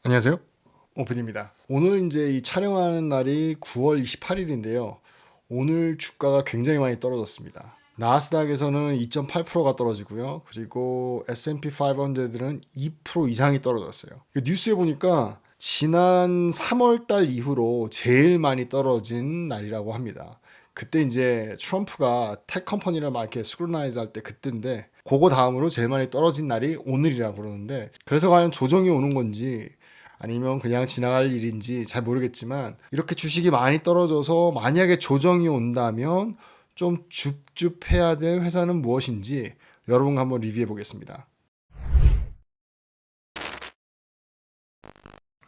안녕하세요. 오픈입니다. 오늘 이제 이 촬영하는 날이 9월 28일인데요. 오늘 주가가 굉장히 많이 떨어졌습니다. 나스닥에서는 2.8%가 떨어지고요. 그리고 S&P 500는 2% 이상이 떨어졌어요. 뉴스에 보니까 지난 3월 달 이후로 제일 많이 떨어진 날이라고 합니다. 그때 이제 트럼프가 텍 컴퍼니를 막 이렇게 스크루나이즈 할 때 그때인데 그거 다음으로 제일 많이 떨어진 날이 오늘이라고 그러는데, 그래서 과연 조정이 오는 건지 아니면 그냥 지나갈 일인지 잘 모르겠지만, 이렇게 주식이 많이 떨어져서 만약에 조정이 온다면 좀 줍줍해야 될 회사는 무엇인지 여러분과 한번 리뷰해 보겠습니다.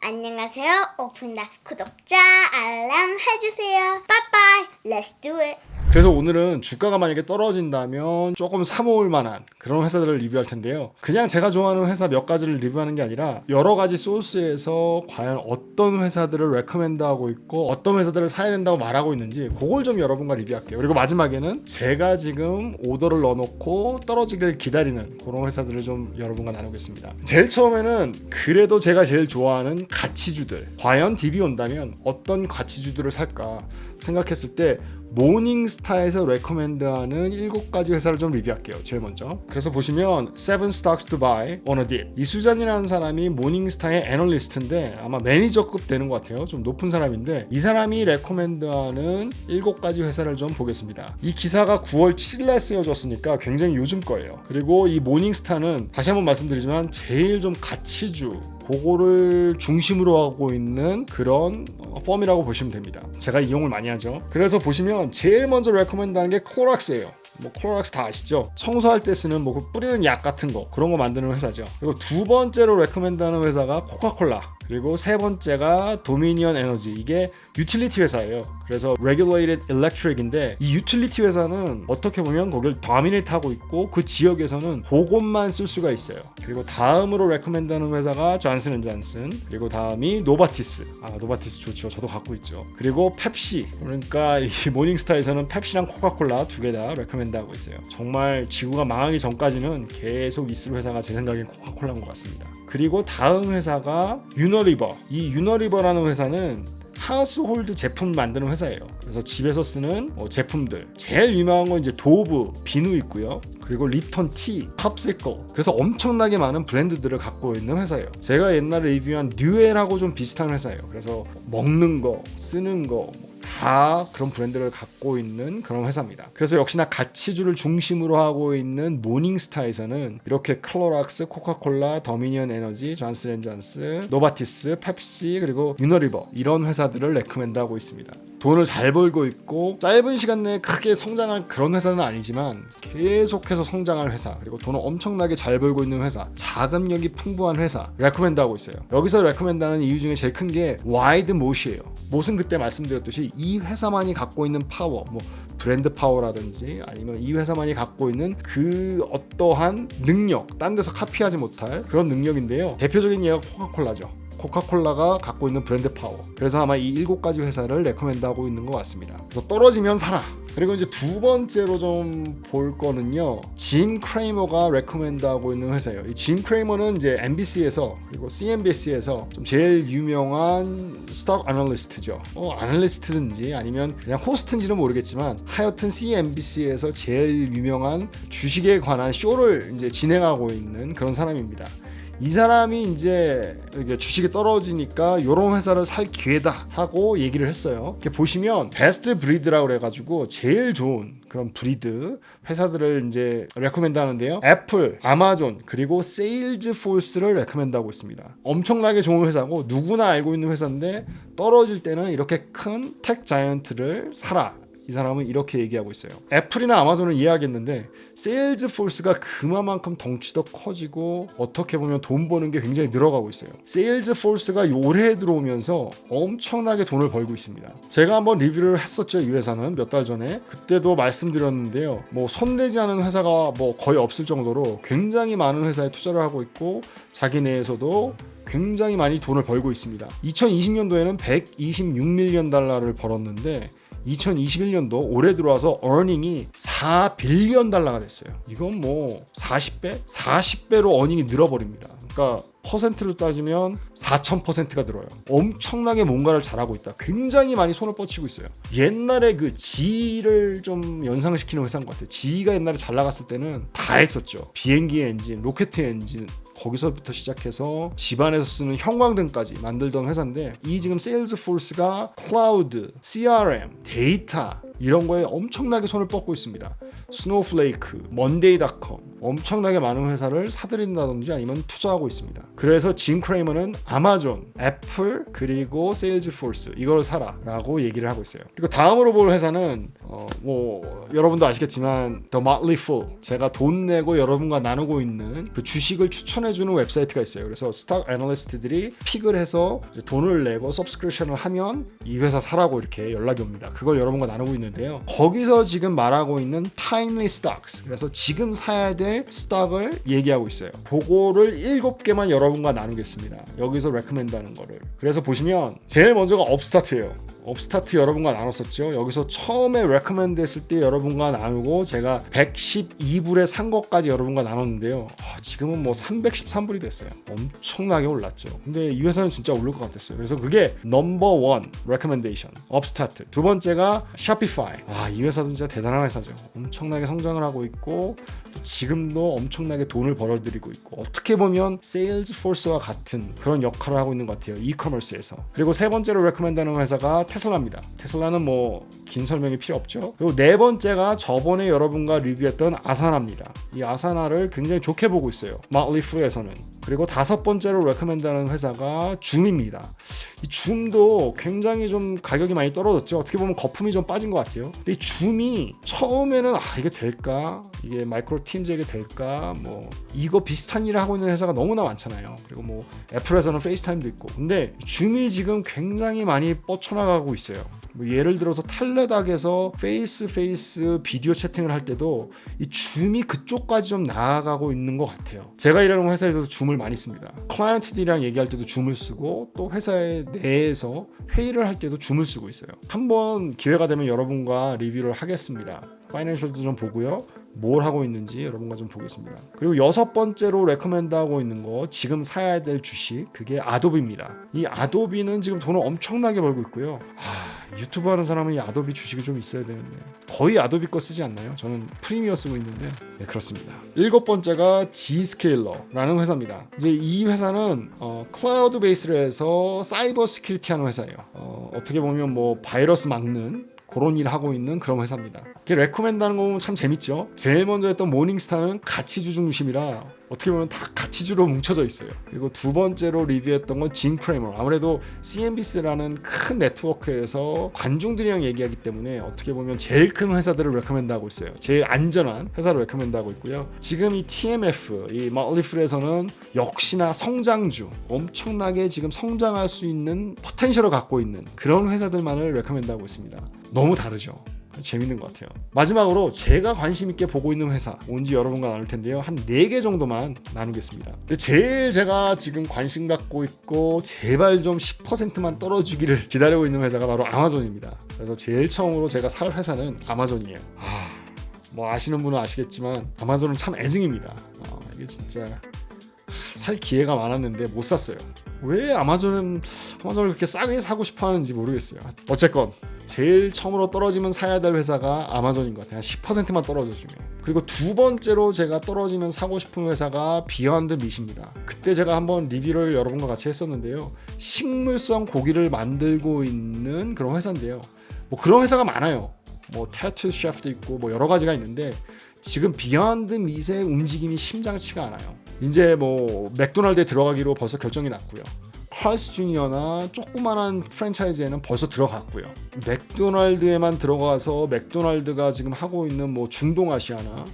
안녕하세요. 오픈다 구독자 알람 해주세요. 빠빠이. Let's do it. 그래서 오늘은 주가가 만약에 떨어진다면 조금 사모을 만한 그런 회사들을 리뷰할 텐데요. 그냥 제가 좋아하는 회사 몇 가지를 리뷰하는 게 아니라 여러 가지 소스에서 과연 어떤 회사들을 레커멘드하고 있고 어떤 회사들을 사야 된다고 말하고 있는지 그걸 좀 여러분과 리뷰할게요. 그리고 마지막에는 제가 지금 오더를 넣어놓고 떨어지길 기다리는 그런 회사들을 좀 여러분과 나누겠습니다. 제일 처음에는 그래도 제가 제일 좋아하는 가치주들, 과연 딥이 온다면 어떤 가치주들을 살까 생각했을 때 모닝스타에서 레커멘드하는 7가지 회사를 좀 리뷰할게요. 제일 먼저. 그래서 보시면 7 stocks to buy on a dip. 이수잔이라는 사람이 모닝스타의 애널리스트인데 아마 매니저급 되는 것 같아요. 좀 높은 사람인데 이 사람이 레커멘드하는 7가지 회사를 좀 보겠습니다. 이 기사가 9월 7일에 쓰여졌으니까 굉장히 요즘 거예요. 그리고 이 모닝스타는 다시 한번 말씀드리지만 제일 좀 가치주 그거를 중심으로 하고 있는 그런 펌이라고 보시면 됩니다. 제가 이용을 많이 하죠. 그래서 보시면 제일 먼저 레커멘드하는 게 클로락스예요. 클로락스 다 아시죠? 청소할 때 쓰는 뿌리는 약 같은 거, 그런 거 만드는 회사죠. 그리고 두 번째로 레커멘드하는 회사가 코카콜라. 그리고 세 번째가 도미니언 에너지. 이게 유틸리티 회사예요. 그래서 Regulated Electric인데 이 유틸리티 회사는 어떻게 보면 거길 도미네이트 하고 있고 그 지역에서는 그것만 쓸 수가 있어요. 그리고 다음으로 레커멘드하는 회사가 존슨앤존슨, 그리고 다음이 노바티스. 노바티스 좋죠. 저도 갖고 있죠. 그리고 펩시. 그러니까 이 모닝스타에서는 펩시랑 코카콜라 두 개 다 레커멘드하고 있어요. 정말 지구가 망하기 전까지는 계속 있을 회사가 제 생각엔 코카콜라인 것 같습니다. 그리고 다음 회사가 유너리버. 이 유너리버라는 회사는 하우스홀드 제품 만드는 회사예요. 그래서 집에서 쓰는 제품들 제일 유명한 건 이제 도브, 비누 있고요. 그리고 립턴 티, 팝시클. 그래서 엄청나게 많은 브랜드들을 갖고 있는 회사예요. 제가 옛날에 리뷰한 뉴엘하고 좀 비슷한 회사예요. 그래서 먹는 거, 쓰는 거 다 그런 브랜드를 갖고 있는 그런 회사입니다. 그래서 역시나 가치주를 중심으로 하고 있는 모닝스타에서는 이렇게 클로락스, 코카콜라, 더미니언 에너지, 존슨앤존슨, 노바티스, 펩시, 그리고 유너리버 이런 회사들을 레커멘드하고 있습니다. 돈을 잘 벌고 있고 짧은 시간 내에 크게 성장할 그런 회사는 아니지만 계속해서 성장할 회사, 그리고 돈을 엄청나게 잘 벌고 있는 회사, 자금력이 풍부한 회사 레커멘드하고 있어요. 여기서 레커멘드하는 이유 중에 제일 큰 게 와이드 못이에요. 못은 그때 말씀드렸듯이 이 회사만이 갖고 있는 파워, 브랜드 파워라든지 아니면 이 회사만이 갖고 있는 그 어떠한 능력, 딴 데서 카피하지 못할 그런 능력인데요. 대표적인 예가 코카콜라죠. 코카콜라가 갖고 있는 브랜드 파워. 그래서 아마 이 7가지 회사를 레커멘드하고 있는 것 같습니다. 그래서 떨어지면 사라. 그리고 이제 두 번째로 좀 볼 거는요, 짐 크레이머가 레커멘드하고 있는 회사예요. 이 짐 크레이머는 이제 MBC에서 그리고 CNBC에서 좀 제일 유명한 스톡 애널리스트죠. 애널리스트든지 아니면 그냥 호스트인지는 모르겠지만 하여튼 CNBC에서 제일 유명한 주식에 관한 쇼를 이제 진행하고 있는 그런 사람입니다. 이 사람이 이제 주식이 떨어지니까 이런 회사를 살 기회다 하고 얘기를 했어요. 이렇게 보시면 베스트 브리드라고 그래가지고 제일 좋은 그런 브리드 회사들을 이제 레커멘드 하는데요. 애플, 아마존, 그리고 세일즈포스를 레커멘드 하고 있습니다. 엄청나게 좋은 회사고 누구나 알고 있는 회사인데 떨어질 때는 이렇게 큰 텍 자이언트를 사라. 이 사람은 이렇게 얘기하고 있어요. 애플이나 아마존은 이해하겠는데 세일즈포스가 그만큼 덩치도 커지고 어떻게 보면 돈 버는 게 굉장히 늘어가고 있어요. 세일즈포스가 올해 들어오면서 엄청나게 돈을 벌고 있습니다. 제가 한번 리뷰를 했었죠. 이 회사는 몇 달 전에. 그때도 말씀드렸는데요. 손대지 않은 회사가 거의 없을 정도로 굉장히 많은 회사에 투자를 하고 있고 자기 내에서도 굉장히 많이 돈을 벌고 있습니다. 2020년도에는 126밀리언 달러를 벌었는데 2021년도 올해 들어와서 어닝이 4빌리언 달러가 됐어요. 이건 40배? 40배로 어닝이 늘어버립니다. 그러니까 퍼센트로 따지면 4000%가 들어요. 엄청나게 뭔가를 잘하고 있다. 굉장히 많이 손을 뻗치고 있어요. 옛날에 그 G를 좀 연상시키는 회사인 것 같아요. G가 옛날에 잘 나갔을 때는 다 했었죠. 비행기 엔진, 로켓 엔진, 거기서부터 시작해서 집안에서 쓰는 형광등까지 만들던 회사인데, 이 지금 세일즈포스가 클라우드, CRM, 데이터 이런 거에 엄청나게 손을 뻗고 있습니다. 스노우플레이크, 먼데이닷컴 엄청나게 많은 회사를 사들인다든지 아니면 투자하고 있습니다. 그래서 짐 크레이머는 아마존, 애플 그리고 세일즈포스 이걸 사라라고 얘기를 하고 있어요. 그리고 다음으로 볼 회사는 뭐 여러분도 아시겠지만 The Motley Fool, 제가 돈 내고 여러분과 나누고 있는 그 주식을 추천해주는 웹사이트가 있어요. 그래서 스탁 애널리스트들이 픽을 해서 이제 돈을 내고 서브스크립션을 하면 이 회사 사라고 이렇게 연락이 옵니다. 그걸 여러분과 나누고 있는데요. 거기서 지금 말하고 있는 timely stocks, 그래서 지금 사야 될 스탁을 얘기하고 있어요. 그거를 7개만 여러분과 나누겠습니다. 여기서 레커멘드하는 거를. 그래서 보시면 제일 먼저가 업스타트예요. 업스타트 여러분과 나눴었죠. 여기서 처음에 레커멘드 했을 때 여러분과 나누고 제가 112불에 산 것까지 여러분과 나눴는데요. 지금은 뭐 313불이 됐어요. 엄청나게 올랐죠. 근데 이 회사는 진짜 오를 것 같았어요. 그래서 그게 넘버 1 레커멘데이션 업스타트. 두 번째가 샤피파이. 이 회사도 진짜 대단한 회사죠. 엄청나게 성장을 하고 있고 또 지금도 엄청나게 돈을 벌어들이고 있고, 어떻게 보면 세일즈포스와 같은 그런 역할을 하고 있는 것 같아요. 이커머스에서. 그리고 세 번째로 레커멘드하는 회사가 테슬라입니다. 테슬라는 뭐 긴 설명이 필요 없죠. 그리고 네 번째가 저번에 여러분과 리뷰했던 아사나입니다. 이 아사나를 굉장히 좋게 보고 있어요. 모틀리 푸에서는. 그리고 다섯 번째로 레커멘드하는 회사가 줌입니다. 이 줌도 굉장히 좀 가격이 많이 떨어졌죠. 어떻게 보면 거품이 좀 빠진 것 같아요. 근데 이 줌이 처음에는 이게 될까? 이게 마이크로 팀즈에게 될까? 뭐 이거 비슷한 일을 하고 있는 회사가 너무나 많잖아요. 그리고 뭐 애플에서는 페이스타임도 있고. 근데 줌이 지금 굉장히 많이 뻗쳐나가고 있어요. 뭐 예를 들어서 텔레닥에서 페이스 비디오 채팅을 할 때도 이 줌이 그쪽까지 좀 나아가고 있는 것 같아요. 제가 일하는 회사에서도 줌을 많이 씁니다. 클라이언트들이랑 얘기할 때도 줌을 쓰고, 또 회사의 내에서 회의를 할 때도 줌을 쓰고 있어요. 한번 기회가 되면 여러분과 리뷰를 하겠습니다. 파이낸셜도 좀 보고요. 뭘 하고 있는지 여러분과 좀 보겠습니다. 그리고 여섯 번째로 레커멘드하고 있는 거, 지금 사야 될 주식, 그게 아도비입니다. 이 아도비는 지금 돈을 엄청나게 벌고 있고요. 유튜브 하는 사람은 이 아도비 주식이 좀 있어야 되는데 거의 아도비 거 쓰지 않나요? 저는 프리미어 쓰고 있는데. 네, 그렇습니다. 일곱 번째가 G스케일러라는 회사입니다. 이제 이 회사는 클라우드 베이스를 해서 사이버 시큐리티 하는 회사예요. 어떻게 보면 뭐 바이러스 막는 그런 일 하고 있는 그런 회사입니다. 이게 레코멘드하는 거 보면 참 재밌죠. 제일 먼저 했던 모닝스타는 가치주 중심이라 어떻게 보면 다 가치주로 뭉쳐져 있어요. 그리고 두 번째로 리뷰했던 건 짐 크레이머. 아무래도 CNBC라는 큰 네트워크에서 관중들이랑 얘기하기 때문에 어떻게 보면 제일 큰 회사들을 레코멘드하고 있어요. 제일 안전한 회사를 레코멘드하고 있고요. 지금 이 TMF, 이 멀리풀에서는 역시나 성장주, 엄청나게 지금 성장할 수 있는 포텐셜을 갖고 있는 그런 회사들만을 레코멘드하고 있습니다. 너무 다르죠. 재밌는 것 같아요. 마지막으로 제가 관심 있게 보고 있는 회사 뭔지 여러분과 나눌 텐데요. 한 4개 정도만 나누겠습니다. 근데 제일 제가 지금 관심 갖고 있고 제발 좀 10%만 떨어지기를 기다리고 있는 회사가 바로 아마존입니다. 그래서 제일 처음으로 제가 살 회사는 아마존이에요. 뭐 아시는 분은 아시겠지만 아마존은 참 애증입니다. 이게 진짜 살 기회가 많았는데 못 샀어요. 왜 아마존을 그렇게 싸게 사고 싶어 하는지 모르겠어요. 어쨌건 제일 처음으로 떨어지면 사야 될 회사가 아마존인 것 같아요. 한 10%만 떨어져주면. 그리고 두 번째로 제가 떨어지면 사고 싶은 회사가 비욘드 미트입니다. 그때 제가 한번 리뷰를 여러분과 같이 했었는데요. 식물성 고기를 만들고 있는 그런 회사인데요. 뭐 그런 회사가 많아요. 뭐 태투 셰프도 있고 뭐 여러 가지가 있는데 지금 비욘드 미트의 움직임이 심상치가 않아요. 이제 뭐 맥도날드에 들어가기로 벌써 결정이 났고요. 칼스 주니어나 조그만한 프랜차이즈에는 벌써 들어갔고요. 맥도날드에만 들어가서 맥도날드가 지금 하고 있는 뭐 중동아시아나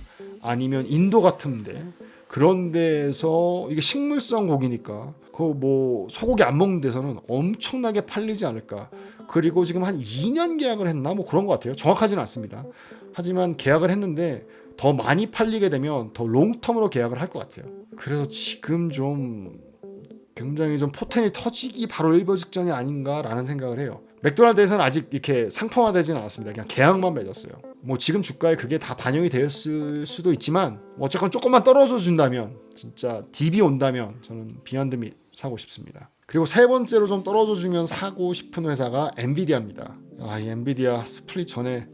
아니면 인도 같은데 그런 데에서 이게 식물성 고기니까 그 뭐 소고기 안 먹는 데서는 엄청나게 팔리지 않을까. 그리고 지금 한 2년 계약을 했나 뭐 그런 것 같아요. 정확하지는 않습니다. 하지만 계약을 했는데 더 많이 팔리게 되면 더 롱텀으로 계약을 할 것 같아요. 그래서 지금 좀 굉장히 좀 포텐이 터지기 바로 일보 직전이 아닌가라는 생각을 해요. 맥도날드에서는 아직 이렇게 상품화되지는 않았습니다. 그냥 계약만 맺었어요. 뭐 지금 주가에 그게 다 반영이 되었을 수도 있지만 어쨌건 조금만 떨어져 준다면 진짜 딥이 온다면 저는 비욘드 밋 사고 싶습니다. 그리고 세 번째로 좀 떨어져 주면 사고 싶은 회사가 엔비디아입니다. 이 엔비디아 스플릿 전에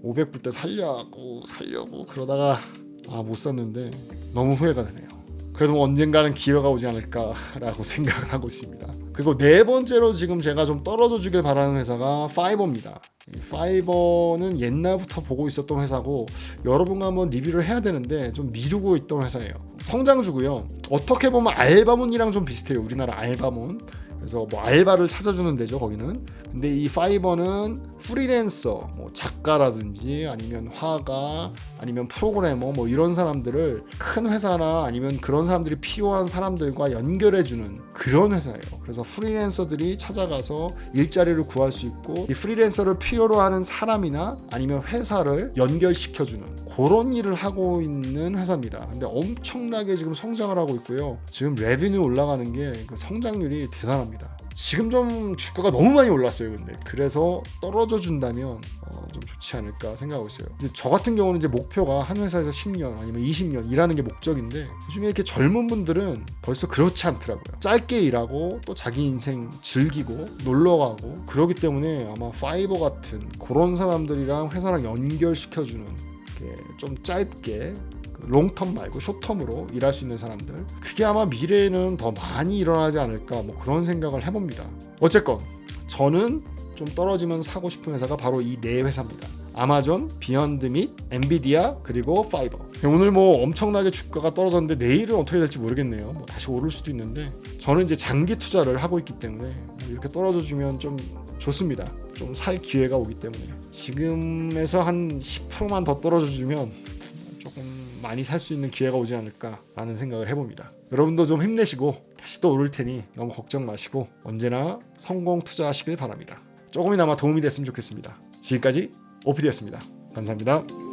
500불 때 살려고 그러다가 못 샀는데 너무 후회가 되네요. 그래도 뭐 언젠가는 기회가 오지 않을까라고 생각을 하고 있습니다. 그리고 네 번째로 지금 제가 좀 떨어져 주길 바라는 회사가 파이버입니다. 이 파이버는 옛날부터 보고 있었던 회사고 여러분과 한번 리뷰를 해야 되는데 좀 미루고 있던 회사예요. 성장주고요. 어떻게 보면 알바몬이랑 좀 비슷해요. 우리나라 알바몬. 그래서 뭐 알바를 찾아주는 데죠 거기는. 근데 이 파이버는 프리랜서, 뭐 작가라든지 아니면 화가, 아니면 프로그래머 뭐 이런 사람들을 큰 회사나 아니면 그런 사람들이 필요한 사람들과 연결해주는 그런 회사예요. 그래서 프리랜서들이 찾아가서 일자리를 구할 수 있고 이 프리랜서를 필요로 하는 사람이나 아니면 회사를 연결시켜주는 그런 일을 하고 있는 회사입니다. 근데 엄청나게 지금 성장을 하고 있고요. 지금 레비뉴 올라가는 게 그 성장률이 대단합니다. 지금 좀 주가가 너무 많이 올랐어요. 근데 그래서 떨어져 준다면 좀 좋지 않을까 생각하고 있어요. 이제 저 같은 경우는 이제 목표가 한 회사에서 10년 아니면 20년 일하는 게 목적인데 요즘에 이렇게 젊은 분들은 벌써 그렇지 않더라고요. 짧게 일하고 또 자기 인생 즐기고 놀러 가고 그러기 때문에 아마 파이버 같은 그런 사람들이랑 회사랑 연결시켜주는 좀 짧게 롱텀 말고 숏텀으로 일할 수 있는 사람들, 그게 아마 미래에는 더 많이 일어나지 않을까 뭐 그런 생각을 해봅니다. 어쨌건 저는 좀 떨어지면 사고 싶은 회사가 바로 이 네 회사입니다. 아마존, 비욘드 밋, 엔비디아, 그리고 파이버. 오늘 뭐 엄청나게 주가가 떨어졌는데 내일은 어떻게 될지 모르겠네요. 뭐 다시 오를 수도 있는데 저는 이제 장기 투자를 하고 있기 때문에 이렇게 떨어져 주면 좀 좋습니다. 좀 살 기회가 오기 때문에 지금에서 한 10%만 더 떨어져 주면 조금 많이 살 수 있는 기회가 오지 않을까라는 생각을 해봅니다. 여러분도 좀 힘내시고 다시 또 오를 테니 너무 걱정 마시고 언제나 성공 투자하시길 바랍니다. 조금이나마 도움이 됐으면 좋겠습니다. 지금까지 OPD였습니다. 감사합니다.